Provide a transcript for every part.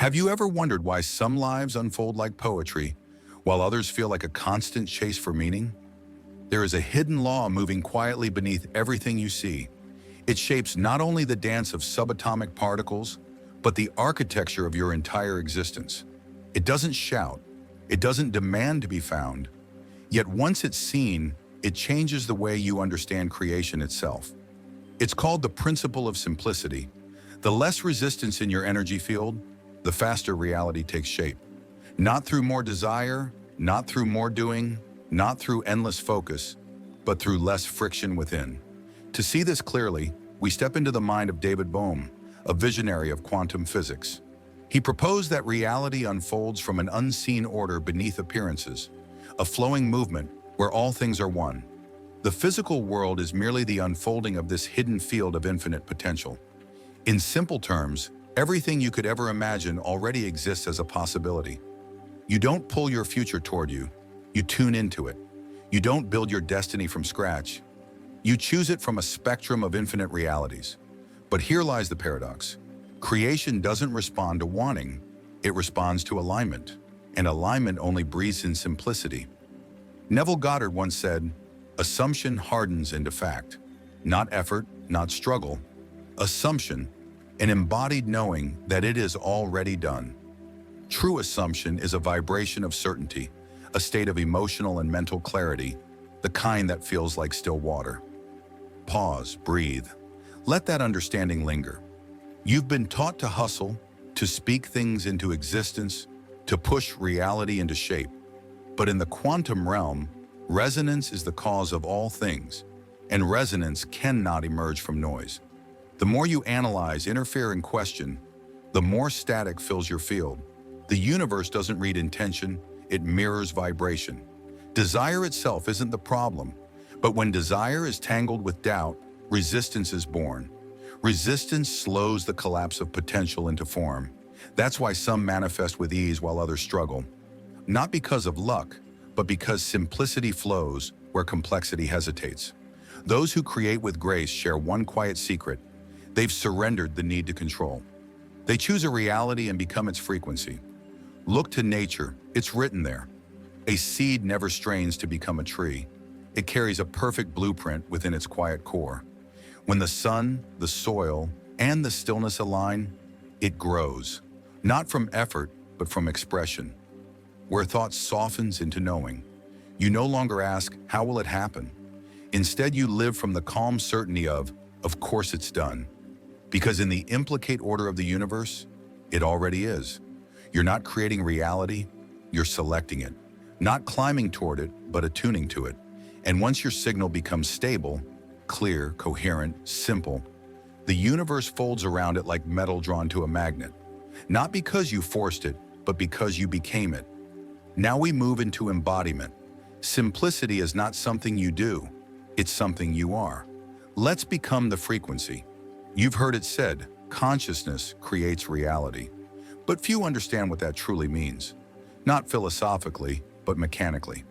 Have you ever wondered why some lives unfold like poetry, while others feel like a constant chase for meaning? There is a hidden law moving quietly beneath everything you see. It shapes not only the dance of subatomic particles, but the architecture of your entire existence. It doesn't shout. It doesn't demand to be found. Yet once it's seen, it changes the way you understand creation itself. It's called the principle of simplicity. The less resistance in your energy field, the faster reality takes shape. Not through more desire, not through more doing, not through endless focus, but through less friction within. To see this clearly, we step into the mind of David Bohm, a visionary of quantum physics. He proposed that reality unfolds from an unseen order beneath appearances, a flowing movement where all things are one. The physical world is merely the unfolding of this hidden field of infinite potential. In simple terms, everything you could ever imagine already exists as a possibility. You don't pull your future toward you, you tune into it. You don't build your destiny from scratch. You choose it from a spectrum of infinite realities. But here lies the paradox. Creation doesn't respond to wanting, it responds to alignment, and alignment only breathes in simplicity. Neville Goddard once said, "Assumption hardens into fact. Not effort, not struggle. Assumption, an embodied knowing that it is already done." True assumption is a vibration of certainty, a state of emotional and mental clarity, the kind that feels like still water. Pause, breathe. Let that understanding linger. You've been taught to hustle, to speak things into existence, to push reality into shape. But in the quantum realm, resonance is the cause of all things, and resonance cannot emerge from noise. The more you analyze, interfere, and question, the more static fills your field. The universe doesn't read intention, it mirrors vibration. Desire itself isn't the problem, but when desire is tangled with doubt, resistance is born. Resistance slows the collapse of potential into form. That's why some manifest with ease while others struggle. Not because of luck, but because simplicity flows where complexity hesitates. Those who create with grace share one quiet secret. They've surrendered the need to control. They choose a reality and become its frequency. Look to nature, it's written there. A seed never strains to become a tree. It carries a perfect blueprint within its quiet core. When the sun, the soil, and the stillness align, it grows. Not from effort, but from expression. Where thought softens into knowing. You no longer ask, how will it happen? Instead, you live from the calm certainty of course it's done. Because in the implicate order of the universe, it already is. You're not creating reality, you're selecting it. Not climbing toward it, but attuning to it. And once your signal becomes stable, clear, coherent, simple, the universe folds around it like metal drawn to a magnet. Not because you forced it, but because you became it. Now we move into embodiment. Simplicity is not something you do, it's something you are. Let's become the frequency. You've heard it said, consciousness creates reality. But few understand what that truly means. Not philosophically, but mechanically.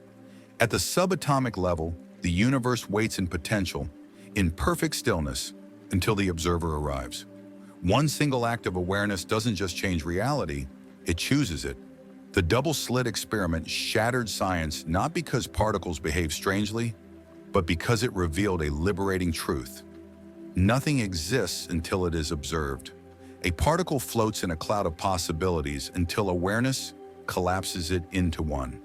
At the subatomic level, the universe waits in potential, in perfect stillness, until the observer arrives. One single act of awareness doesn't just change reality, it chooses it. The double-slit experiment shattered science not because particles behave strangely, but because it revealed a liberating truth. Nothing exists until it is observed. A particle floats in a cloud of possibilities until awareness collapses it into one.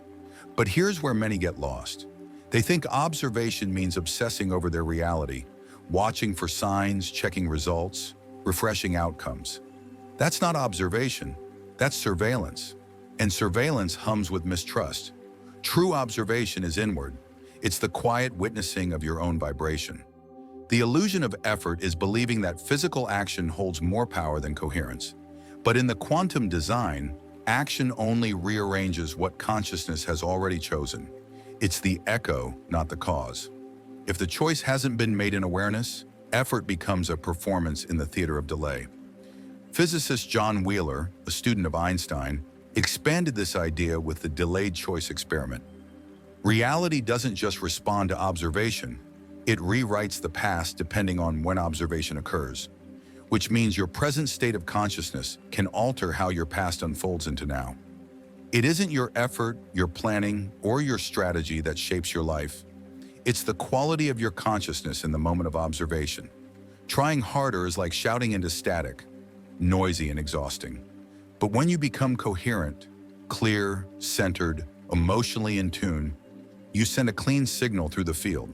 But here's where many get lost. They think observation means obsessing over their reality, watching for signs, checking results, refreshing outcomes. That's not observation, that's surveillance. And surveillance hums with mistrust. True observation is inward. It's the quiet witnessing of your own vibration. The illusion of effort is believing that physical action holds more power than coherence. But in the quantum design, action only rearranges what consciousness has already chosen. It's the echo, not the cause. If the choice hasn't been made in awareness, effort becomes a performance in the theater of delay. Physicist John Wheeler, a student of Einstein, expanded this idea with the delayed choice experiment. Reality doesn't just respond to observation, it rewrites the past depending on when observation occurs. which means your present state of consciousness can alter how your past unfolds into now. It isn't your effort, your planning, or your strategy that shapes your life. It's the quality of your consciousness in the moment of observation. Trying harder is like shouting into static, noisy and exhausting. But when you become coherent, clear, centered, emotionally in tune, you send a clean signal through the field.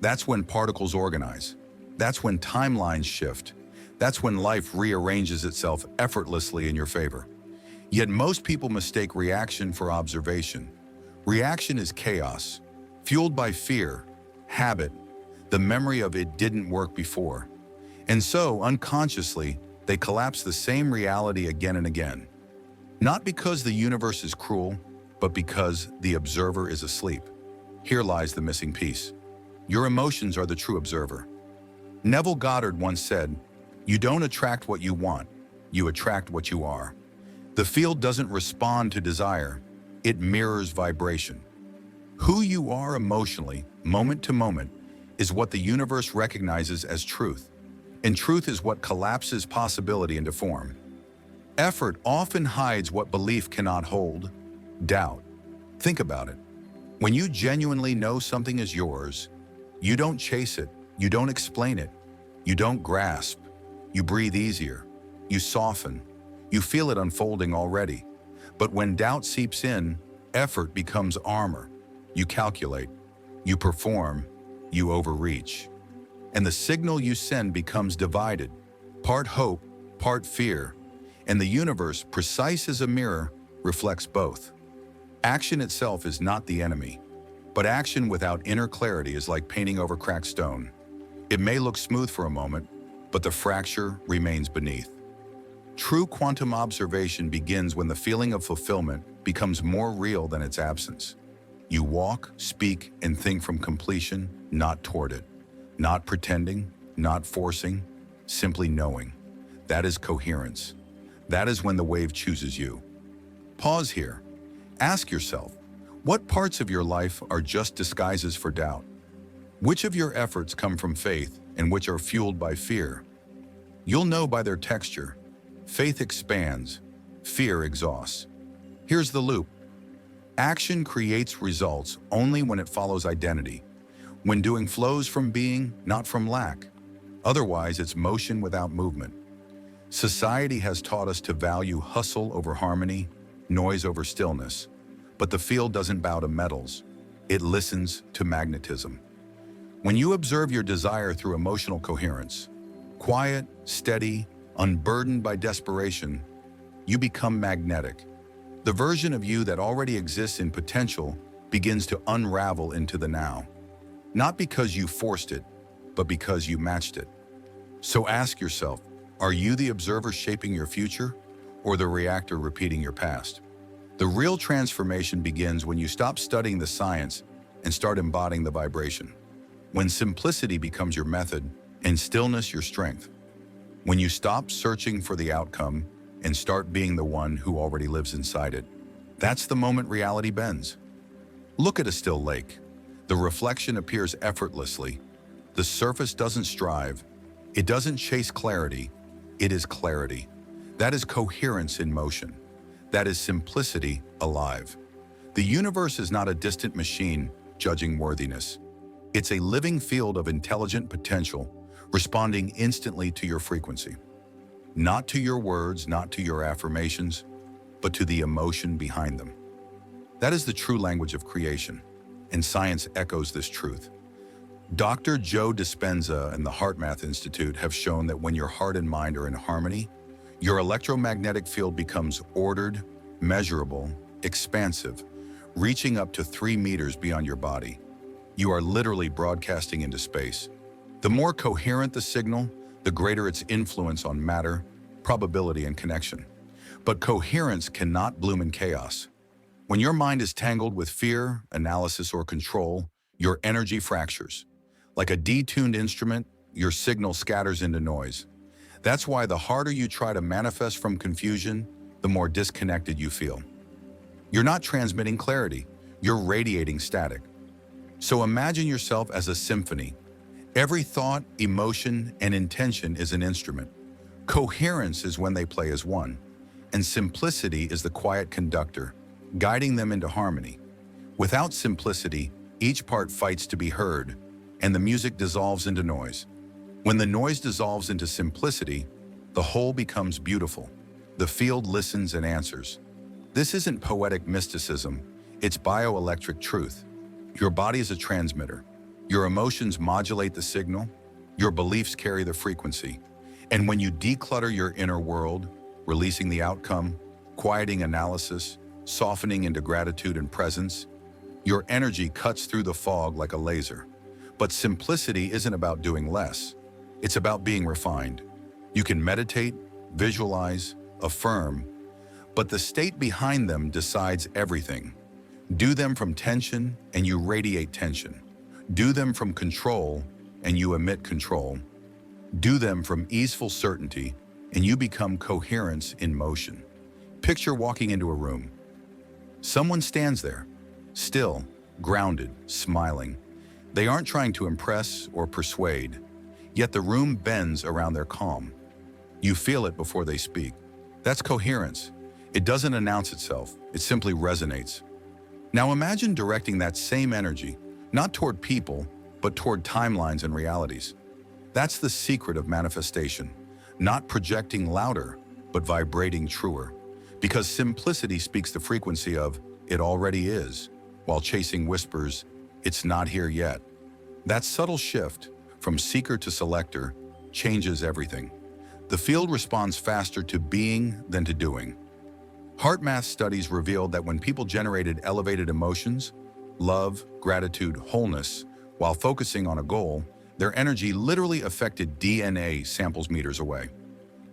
That's when particles organize. That's when timelines shift. That's when life rearranges itself effortlessly in your favor. Yet most people mistake reaction for observation. Reaction is chaos, fueled by fear, habit, the memory of it didn't work before. And so, unconsciously, they collapse the same reality again and again. Not because the universe is cruel, but because the observer is asleep. Here lies the missing piece. Your emotions are the true observer. Neville Goddard once said, "You don't attract what you want, you attract what you are." The field doesn't respond to desire, it mirrors vibration. Who you are emotionally, moment to moment, is what the universe recognizes as truth. And truth is what collapses possibility into form. Effort often hides what belief cannot hold: doubt. Think about it. When you genuinely know something is yours, you don't chase it, you don't explain it, you don't grasp. You breathe easier, you soften, you feel it unfolding already. But when doubt seeps in, effort becomes armor. You calculate, you perform, you overreach. And the signal you send becomes divided, part hope, part fear. And the universe, precise as a mirror, reflects both. Action itself is not the enemy, but action without inner clarity is like painting over cracked stone. It may look smooth for a moment, but the fracture remains beneath. True quantum observation begins when the feeling of fulfillment becomes more real than its absence. You walk, speak, and think from completion, not toward it. Not pretending, not forcing, simply knowing. That is coherence. That is when the wave chooses you. Pause here. Ask yourself, what parts of your life are just disguises for doubt? Which of your efforts come from faith and which are fueled by fear? You'll know by their texture. Faith expands, fear exhausts. Here's the loop. Action creates results only when it follows identity, when doing flows from being, not from lack. Otherwise, it's motion without movement. Society has taught us to value hustle over harmony, noise over stillness. But the field doesn't bow to metals. It listens to magnetism. When you observe your desire through emotional coherence, quiet, steady, unburdened by desperation, you become magnetic. The version of you that already exists in potential begins to unravel into the now. Not because you forced it, but because you matched it. So ask yourself, are you the observer shaping your future, or the reactor repeating your past? The real transformation begins when you stop studying the science and start embodying the vibration. When simplicity becomes your method and stillness your strength. When you stop searching for the outcome and start being the one who already lives inside it. That's the moment reality bends. Look at a still lake. The reflection appears effortlessly. The surface doesn't strive. It doesn't chase clarity. It is clarity. That is coherence in motion. That is simplicity alive. The universe is not a distant machine judging worthiness. It's a living field of intelligent potential, responding instantly to your frequency. Not to your words, not to your affirmations, but to the emotion behind them. That is the true language of creation, and science echoes this truth. Dr. Joe Dispenza and the HeartMath Institute have shown that when your heart and mind are in harmony, your electromagnetic field becomes ordered, measurable, expansive, reaching up to 3 meters beyond your body. You are literally broadcasting into space. The more coherent the signal, the greater its influence on matter, probability, and connection. But coherence cannot bloom in chaos. When your mind is tangled with fear, analysis, or control, your energy fractures. Like a detuned instrument, your signal scatters into noise. That's why the harder you try to manifest from confusion, the more disconnected you feel. You're not transmitting clarity, you're radiating static. So imagine yourself as a symphony. Every thought, emotion, and intention is an instrument. Coherence is when they play as one, and simplicity is the quiet conductor, guiding them into harmony. Without simplicity, each part fights to be heard, and the music dissolves into noise. When the noise dissolves into simplicity, the whole becomes beautiful. The field listens and answers. This isn't poetic mysticism, it's bioelectric truth. Your body is a transmitter. Your emotions modulate the signal. Your beliefs carry the frequency. And when you declutter your inner world, releasing the outcome, quieting analysis, softening into gratitude and presence, your energy cuts through the fog like a laser. But simplicity isn't about doing less. It's about being refined. You can meditate, visualize, affirm, but the state behind them decides everything. Do them from tension and you radiate tension. Do them from control and you emit control. Do them from easeful certainty and you become coherence in motion. Picture walking into a room. Someone stands there, still, grounded, smiling. They aren't trying to impress or persuade, yet the room bends around their calm. You feel it before they speak. That's coherence. It doesn't announce itself, it simply resonates. Now imagine directing that same energy, not toward people, but toward timelines and realities. That's the secret of manifestation, not projecting louder, but vibrating truer. Because simplicity speaks the frequency of, it already is, while chasing whispers, it's not here yet. That subtle shift, from seeker to selector, changes everything. The field responds faster to being than to doing. Heart math studies revealed that when people generated elevated emotions, love, gratitude, wholeness, while focusing on a goal, their energy literally affected DNA samples meters away.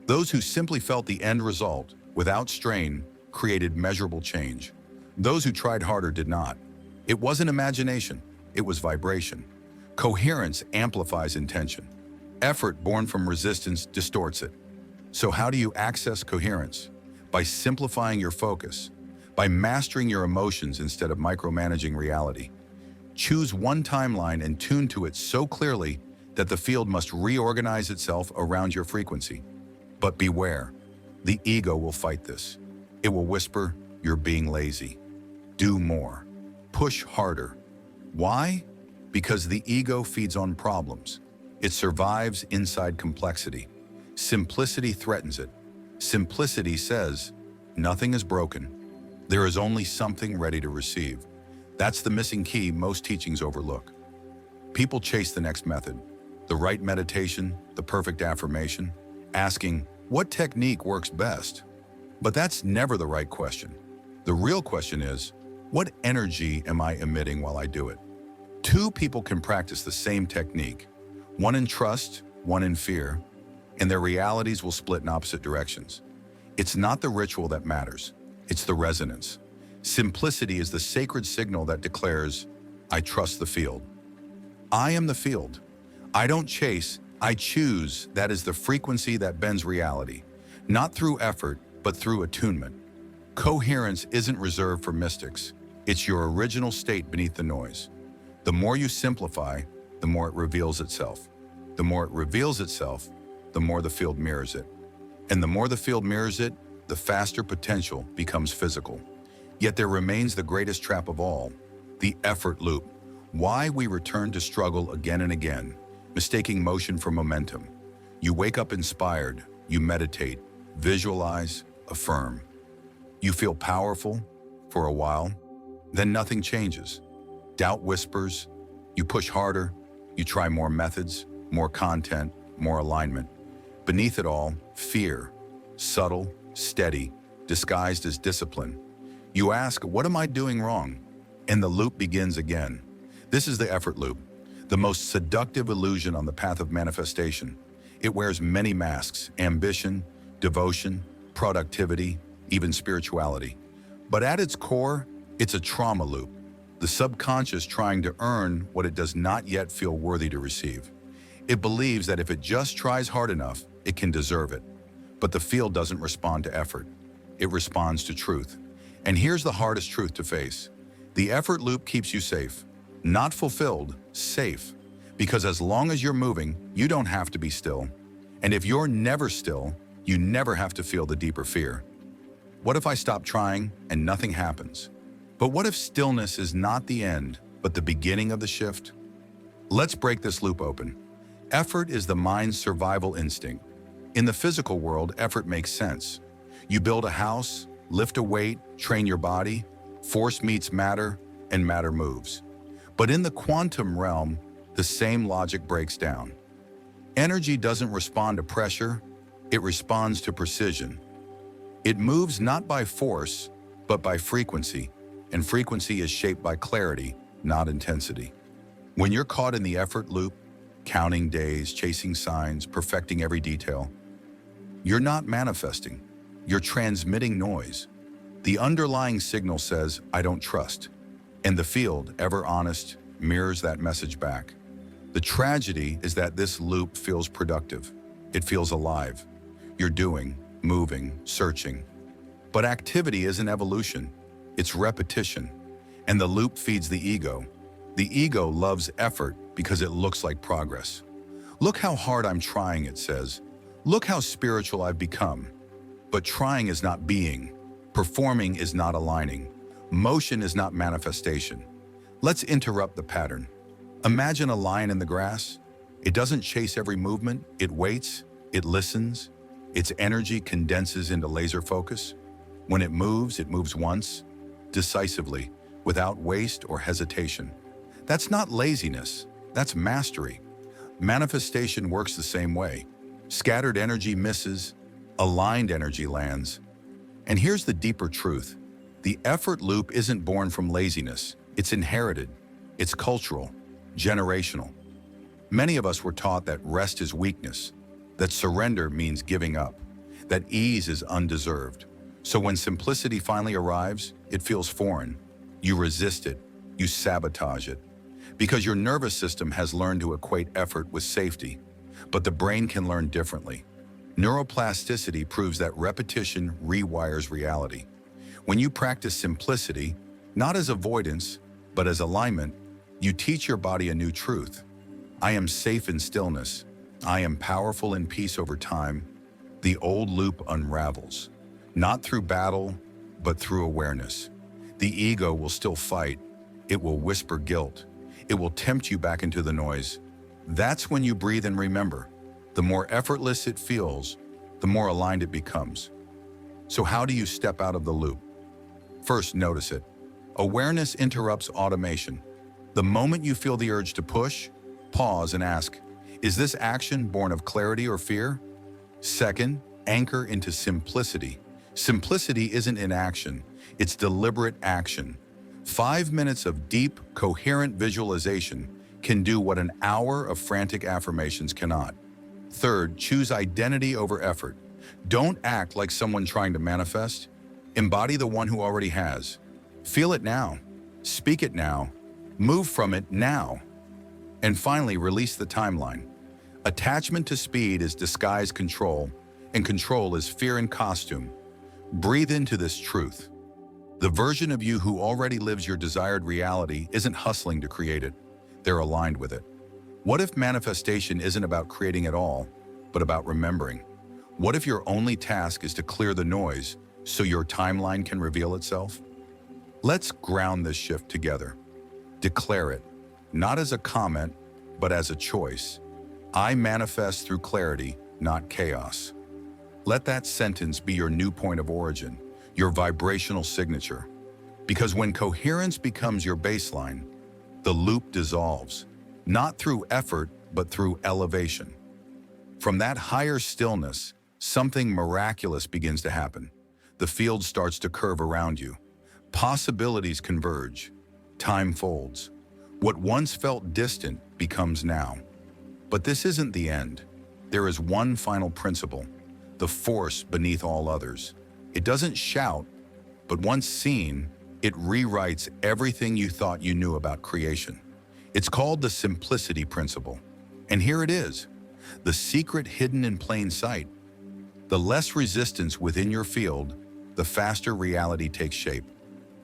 Those who simply felt the end result, without strain, created measurable change. Those who tried harder did not. It wasn't imagination, it was vibration. Coherence amplifies intention. Effort born from resistance distorts it. So how do you access coherence? By simplifying your focus, by mastering your emotions instead of micromanaging reality. Choose one timeline and tune to it so clearly that the field must reorganize itself around your frequency. But beware, the ego will fight this. It will whisper, you're being lazy. Do more. Push harder. Why? Because the ego feeds on problems. It survives inside complexity. Simplicity threatens it. Simplicity says, nothing is broken. There is only something ready to receive. That's the missing key most teachings overlook. People chase the next method, the right meditation, the perfect affirmation, asking, what technique works best? But that's never the right question. The real question is, what energy am I emitting while I do it? Two people can practice the same technique, one in trust, one in fear, and their realities will split in opposite directions. It's not the ritual that matters, it's the resonance. Simplicity is the sacred signal that declares, I trust the field. I am the field. I don't chase, I choose. That is the frequency that bends reality, not through effort, but through attunement. Coherence isn't reserved for mystics. It's your original state beneath the noise. The more you simplify, the more it reveals itself. The more it reveals itself, the more the field mirrors it. And the more the field mirrors it, the faster potential becomes physical. Yet there remains the greatest trap of all, the effort loop. Why we return to struggle again and again, mistaking motion for momentum. You wake up inspired, you meditate, visualize, affirm. You feel powerful for a while, then nothing changes. Doubt whispers, you push harder, you try more methods, more content, more alignment. Beneath it all, fear, subtle, steady, disguised as discipline. You ask, what am I doing wrong? And the loop begins again. This is the effort loop, the most seductive illusion on the path of manifestation. It wears many masks: ambition, devotion, productivity, even spirituality. But at its core, it's a trauma loop, the subconscious trying to earn what it does not yet feel worthy to receive. It believes that if it just tries hard enough, it can deserve it. But the field doesn't respond to effort. It responds to truth. And here's the hardest truth to face. The effort loop keeps you safe. Not fulfilled, safe. Because as long as you're moving, you don't have to be still. And if you're never still, You never have to feel the deeper fear. What if I stop trying and nothing happens? But what if stillness is not the end, but the beginning of the shift? Let's break this loop open. Effort is the mind's survival instinct. In the physical world, effort makes sense. You build a house, lift a weight, train your body, force meets matter, and matter moves. But in the quantum realm, the same logic breaks down. Energy doesn't respond to pressure, it responds to precision. It moves not by force, but by frequency, and frequency is shaped by clarity, not intensity. When you're caught in the effort loop, counting days, chasing signs, perfecting every detail, you're not manifesting, you're transmitting noise. The underlying signal says, I don't trust, and the field, ever honest, mirrors that message back. The tragedy is that this loop feels productive. It feels alive. You're doing, moving, searching. But activity isn't evolution, it's repetition. And the loop feeds the ego. The ego loves effort because it looks like progress. Look how hard I'm trying, it says. Look how spiritual I've become. But trying is not being. Performing is not aligning. Motion is not manifestation. Let's interrupt the pattern. Imagine a lion in the grass. It doesn't chase every movement, it waits, it listens. Its energy condenses into laser focus. When it moves once, decisively, without waste or hesitation. That's not laziness, that's mastery. Manifestation works the same way. Scattered energy misses, aligned energy lands. And here's the deeper truth. The effort loop isn't born from laziness, it's inherited, it's cultural, generational. Many of us were taught that rest is weakness, that surrender means giving up, that ease is undeserved. So when simplicity finally arrives, it feels foreign. You resist it, you sabotage it, because your nervous system has learned to equate effort with safety. But the brain can learn differently. Neuroplasticity proves that repetition rewires reality. When you practice simplicity, not as avoidance, but as alignment, you teach your body a new truth. I am safe in stillness. I am powerful in peace over time. The old loop unravels, not through battle, but through awareness. The ego will still fight. It will whisper guilt. It will tempt you back into the noise. That's when you breathe and remember. The more effortless it feels, the more aligned it becomes. So how do you step out of the loop? First, notice it. Awareness interrupts automation. The moment you feel the urge to push, pause and ask, is this action born of clarity or fear? Second, anchor into simplicity. Simplicity isn't inaction, it's deliberate action. 5 minutes of deep, coherent visualization can do what an hour of frantic affirmations cannot. Third, choose identity over effort. Don't act like someone trying to manifest. Embody the one who already has. Feel it now. Speak it now. Move from it now. And finally, release the timeline. Attachment to speed is disguised control, and control is fear in costume. Breathe into this truth. The version of you who already lives your desired reality isn't hustling to create it. They're aligned with it. What if manifestation isn't about creating it all, but about remembering? What if your only task is to clear the noise so your timeline can reveal itself? Let's ground this shift together. Declare it, not as a comment, but as a choice. I manifest through clarity, not chaos. Let that sentence be your new point of origin, your vibrational signature. Because when coherence becomes your baseline, the loop dissolves, not through effort, but through elevation. From that higher stillness, something miraculous begins to happen. The field starts to curve around you. Possibilities converge. Time folds. What once felt distant becomes now. But this isn't the end. There is one final principle, the force beneath all others. It doesn't shout, but once seen, it rewrites everything you thought you knew about creation. It's called the simplicity principle. And here it is, the secret hidden in plain sight. The less resistance within your field, the faster reality takes shape.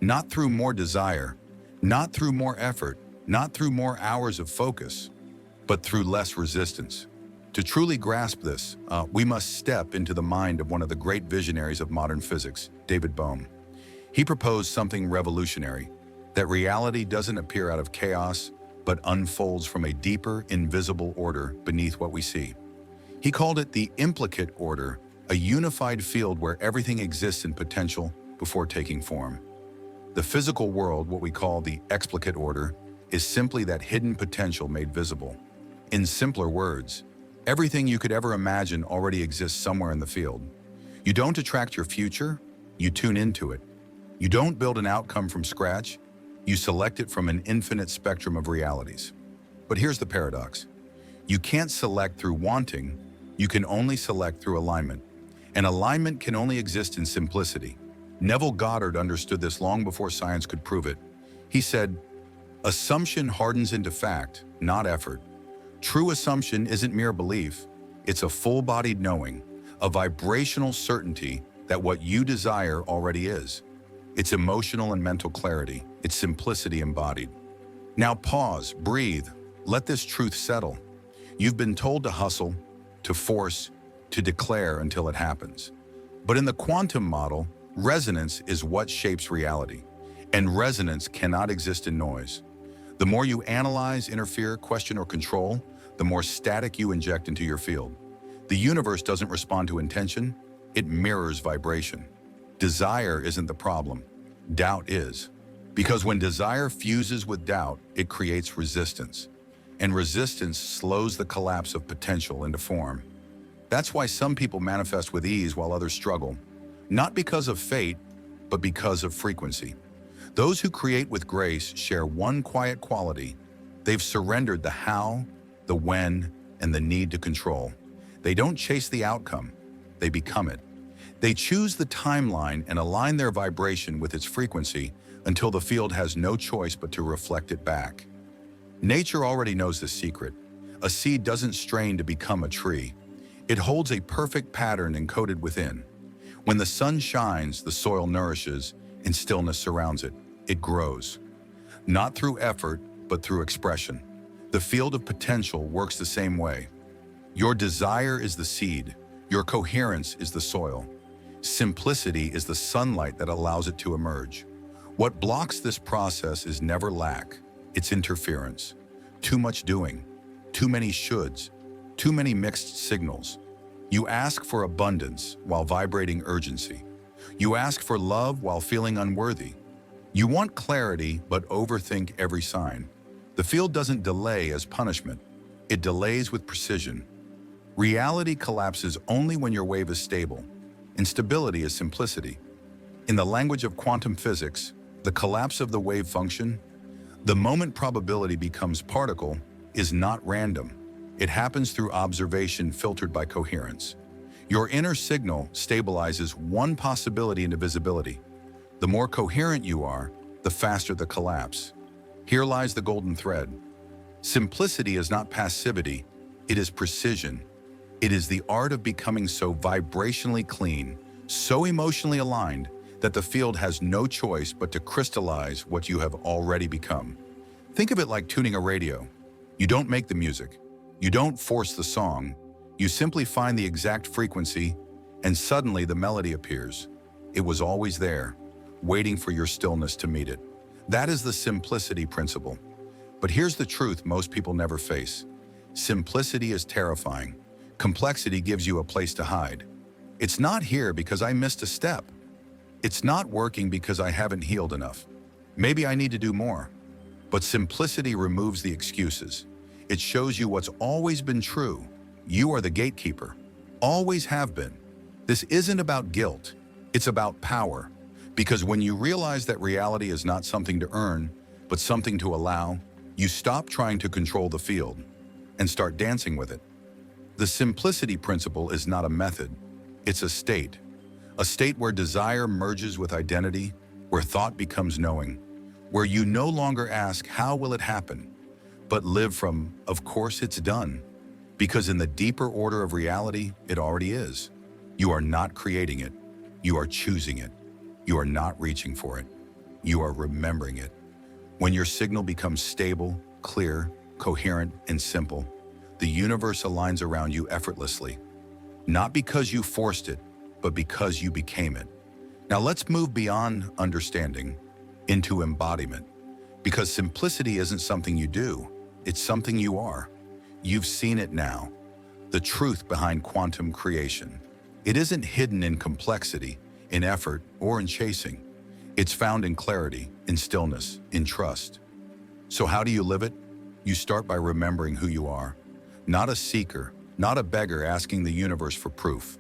Not through more desire, not through more effort, not through more hours of focus, but through less resistance. To truly grasp this, we must step into the mind of one of the great visionaries of modern physics, David Bohm. He proposed something revolutionary, that reality doesn't appear out of chaos, but unfolds from a deeper, invisible order beneath what we see. He called it the implicate order, a unified field where everything exists in potential before taking form. The physical world, what we call the explicate order, is simply that hidden potential made visible. In simpler words, everything you could ever imagine already exists somewhere in the field. You don't attract your future, you tune into it. You don't build an outcome from scratch, you select it from an infinite spectrum of realities. But here's the paradox. You can't select through wanting, you can only select through alignment. And alignment can only exist in simplicity. Neville Goddard understood this long before science could prove it. He said, "Assumption hardens into fact, not effort. True assumption isn't mere belief, it's a full-bodied knowing, a vibrational certainty that what you desire already is. It's emotional and mental clarity, it's simplicity embodied." Now pause, breathe, let this truth settle. You've been told to hustle, to force, to declare until it happens. But in the quantum model, resonance is what shapes reality, and resonance cannot exist in noise. The more you analyze, interfere, question, or control, the more static you inject into your field. The universe doesn't respond to intention, it mirrors vibration. Desire isn't the problem, doubt is. Because when desire fuses with doubt, it creates resistance. And resistance slows the collapse of potential into form. That's why some people manifest with ease while others struggle. Not because of fate, but because of frequency. Those who create with grace share one quiet quality. They've surrendered the how, the when, and the need to control. They don't chase the outcome, they become it. They choose the timeline and align their vibration with its frequency until the field has no choice but to reflect it back. Nature already knows this secret. A seed doesn't strain to become a tree. It holds a perfect pattern encoded within. When the sun shines, the soil nourishes, and stillness surrounds it. It grows. Not through effort, but through expression. The field of potential works the same way. Your desire is the seed. Your coherence is the soil. Simplicity is the sunlight that allows it to emerge. What blocks this process is never lack, it's interference. Too much doing, too many shoulds, too many mixed signals. You ask for abundance while vibrating urgency. You ask for love while feeling unworthy. You want clarity but overthink every sign. The field doesn't delay as punishment. It delays with precision. Reality collapses only when your wave is stable. Instability is simplicity. In the language of quantum physics, the collapse of the wave function, the moment probability becomes particle, is not random. It happens through observation filtered by coherence. Your inner signal stabilizes one possibility into visibility. The more coherent you are, the faster the collapse. Here lies the golden thread. Simplicity is not passivity, it is precision. It is the art of becoming so vibrationally clean, so emotionally aligned, that the field has no choice but to crystallize what you have already become. Think of it like tuning a radio. You don't make the music. You don't force the song. You simply find the exact frequency, and suddenly the melody appears. It was always there, waiting for your stillness to meet it. That is the simplicity principle. But here's the truth most people never face. Simplicity is terrifying. Complexity gives you a place to hide. It's not here because I missed a step. It's not working because I haven't healed enough. Maybe I need to do more. But simplicity removes the excuses. It shows you what's always been true. You are the gatekeeper. Always have been. This isn't about guilt. It's about power. Because when you realize that reality is not something to earn, but something to allow, you stop trying to control the field and start dancing with it. The simplicity principle is not a method. It's a state where desire merges with identity, where thought becomes knowing, where you no longer ask, how will it happen, but live from, of course it's done. Because in the deeper order of reality, it already is. You are not creating it. You are choosing it. You are not reaching for it. You are remembering it. When your signal becomes stable, clear, coherent, and simple, the universe aligns around you effortlessly. Not because you forced it, but because you became it. Now let's move beyond understanding into embodiment. Because simplicity isn't something you do, it's something you are. You've seen it now. The truth behind quantum creation. It isn't hidden in complexity, in effort, or in chasing. It's found in clarity, in stillness, in trust. So how do you live it? You start by remembering who you are. Not a seeker, not a beggar asking the universe for proof.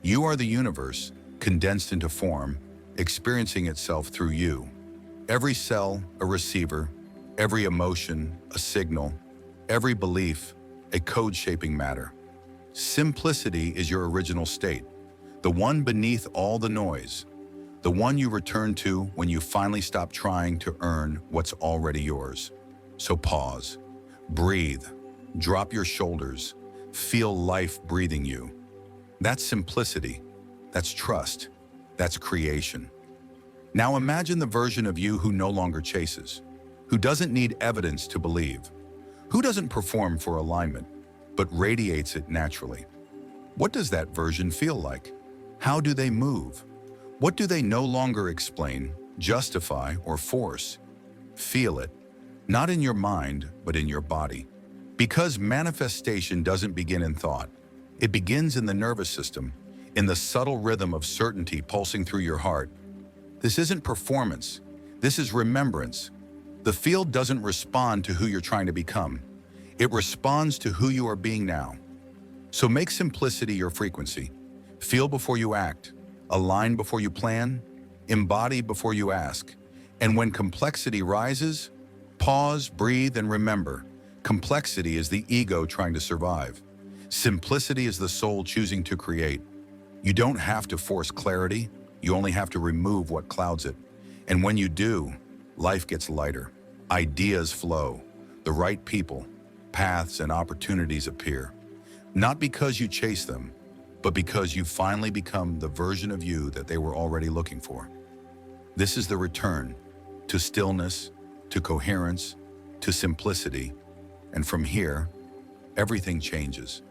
You are the universe, condensed into form, experiencing itself through you. Every cell, a receiver, every emotion, a signal, every belief, a code shaping matter. Simplicity is your original state, the one beneath all the noise, the one you return to when you finally stop trying to earn what's already yours. So pause, breathe, drop your shoulders, feel life breathing you. That's simplicity, that's trust, that's creation. Now imagine the version of you who no longer chases, who doesn't need evidence to believe, who doesn't perform for alignment, but radiates it naturally. What does that version feel like? How do they move? What do they no longer explain, justify, or force? Feel it, not in your mind, but in your body. Because manifestation doesn't begin in thought. It begins in the nervous system, in the subtle rhythm of certainty pulsing through your heart. This isn't performance. This is remembrance. The field doesn't respond to who you're trying to become. It responds to who you are being now. So make simplicity your frequency. Feel before you act. Align before you plan. Embody before you ask. And when complexity rises, pause, breathe, and remember. Complexity is the ego trying to survive. Simplicity is the soul choosing to create. You don't have to force clarity. You only have to remove what clouds it. And when you do, life gets lighter. Ideas flow. The right people, paths, and opportunities appear. Not because you chase them, but because you finally become the version of you that they were already looking for. This is the return to stillness, to coherence, to simplicity. And from here, everything changes.